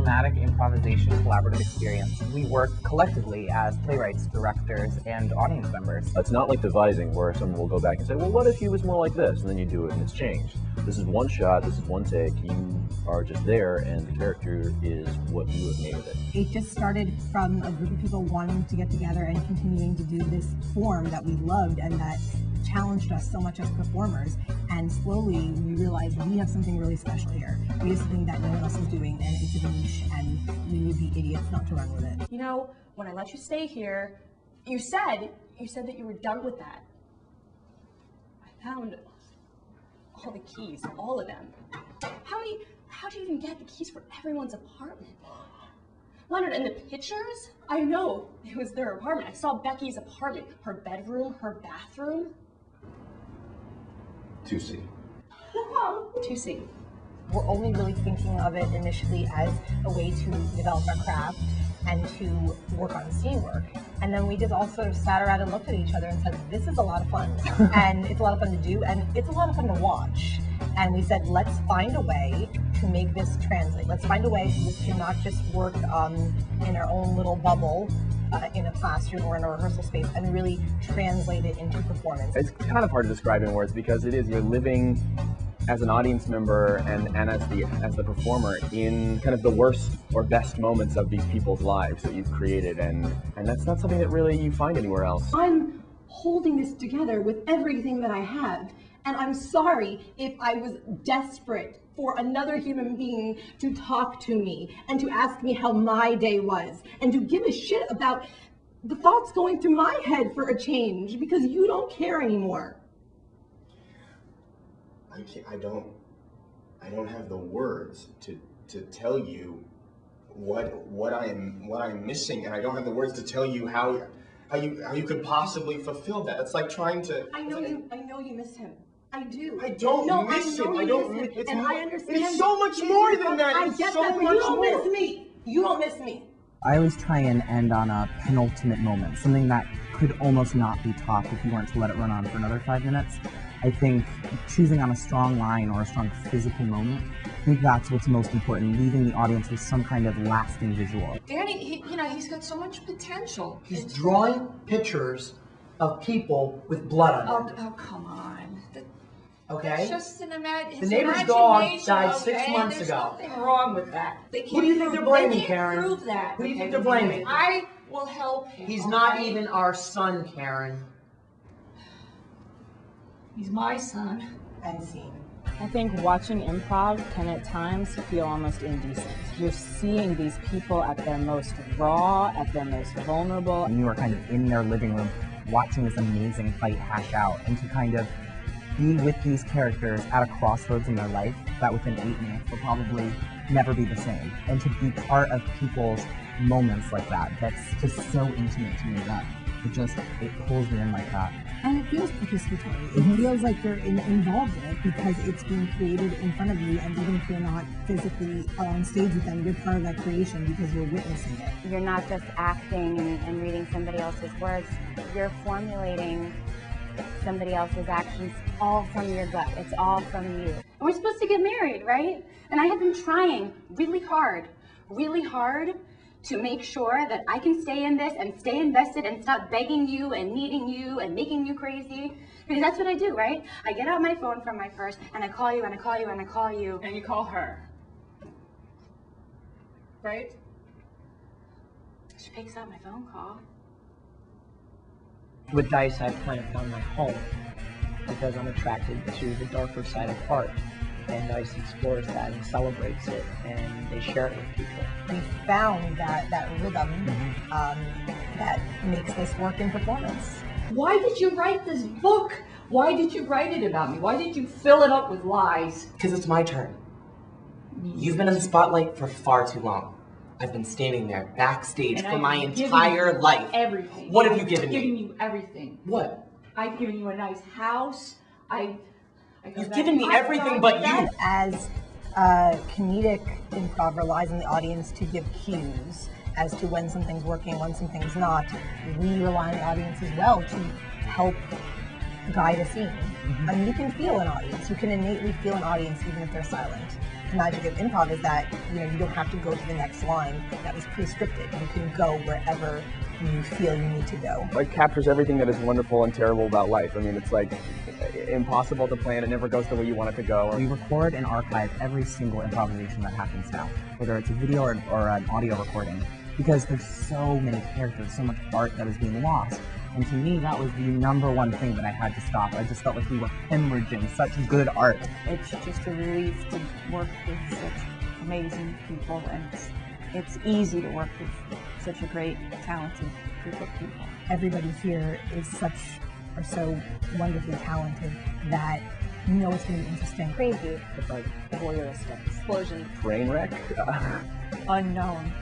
dramatic improvisation collaborative experience. We work collectively as playwrights, directors, and audience members. It's not like devising where someone will go back and say, well, what if he was more like this? And then you do it and it's changed. This is one shot, this is one take, you are just there and the character is what you have made of it. It just started from a group of people wanting to get together and continuing to do this form that we loved and that challenged us so much as performers, and slowly we realized we have something really special here. We have something that no one else is doing, and it's a niche, and we would be idiots not to run with it. You know, when I let you stay here, you said that you were done with that. I found all the keys, all of them. How do you even get the keys for everyone's apartment? Leonard, and the pictures? I know it was their apartment. I saw Becky's apartment, her bedroom, her bathroom. 2C. 2C. We're only really thinking of it initially as a way to develop our craft and to work on scene work. And then we just all sort of sat around and looked at each other and said, this is a lot of fun. And it's a lot of fun to do, and it's a lot of fun to watch. And we said, let's find a way to make this translate. Let's find a way so this can not just work in our own little bubble in a classroom or in a rehearsal space, and really translate it into performance. It's kind of hard to describe in words because it is, you're living as an audience member and as the performer in kind of the worst or best moments of these people's lives that you've created, and that's not something that really you find anywhere else. I'm holding this together with everything that I have, and I'm sorry if I was desperate for another human being to talk to me and to ask me how my day was and to give a shit about the thoughts going through my head for a change, because you don't care anymore. I don't have the words to tell you what I'm missing, and I don't have the words to tell you how you could possibly fulfill that. It's like trying to. I know you miss him. I do. I don't miss him. I don't. It's and more, I understand. It's so much more than that. I It's get so that, but much you don't more. miss me. You don't miss me. I always try and end on a penultimate moment, something that could almost not be topped if you weren't to let it run on for another 5 minutes. I think choosing on a strong line or a strong physical moment, I think that's what's most important, leaving the audience with some kind of lasting visual. Danny, he's got so much potential. He's drawing pictures of people with blood on them. Oh, come on. Okay? It's just an The neighbor's dog died 6 months There's ago. nothing wrong with that. Who do you think they're blaming, Karen? Prove that. Who do you think they're blaming? I will help him. He's not even our son, Karen. He's my son. And scene. I think watching improv can at times feel almost indecent. You're seeing these people at their most raw, at their most vulnerable. And you are kind of in their living room watching this amazing fight hash out, and to kind of be with these characters at a crossroads in their life that within 8 minutes will probably never be the same. And to be part of people's moments like that, that's just so intimate to me that it pulls me in like that. And it feels participatory. It feels like you're involved in it because it's being created in front of you, and even if you're not physically on stage with them, you're part of that creation because you're witnessing it. You're not just acting and reading somebody else's words, you're formulating somebody else's actions all from your gut. It's all from you. And we're supposed to get married, right? And I have been trying really hard to make sure that I can stay in this and stay invested and stop begging you and needing you and making you crazy. Because that's what I do, right? I get out my phone from my purse and I call you and I call you and I call you. And you call her. Right? She picks up my phone call. With Dice, I've kind of found my home because I'm attracted to the darker side of art. And Dice explores that and celebrates it, and they share it with people. We found that rhythm that makes this work in performance. Why did you write this book? Why did you write it about me? Why did you fill it up with lies? Because it's my turn. You've been in the spotlight for far too long. I've been standing there backstage for my entire life. Everything. What have you given me? I've given you everything. What? I've given you a nice house. You've given me everything but you. As comedic improv relies on the audience to give cues as to when something's working, when something's not, we rely on the audience as well to help guide a scene. I mean, you can feel an audience. You can innately feel an audience even if they're silent. the magic of improv is that, you know, you don't have to go to the next line that was pre-scripted. You can go wherever you feel you need to go. It captures everything that is wonderful and terrible about life. I mean, it's like impossible to plan. It never goes the way you want it to go. We record and archive every single improvisation that happens now, whether it's a video or an audio recording, because there's so many characters, so much art that is being lost. And to me, that was the number one thing that I had to stop. I just felt like we were hemorrhaging such good art. It's just a relief to work with such amazing people, and it's easy to work with such a great, talented group of people. Everybody here is so wonderfully talented that you know it's going to be interesting. Crazy, but like voyeuristic. Explosion. Train wreck? Unknown.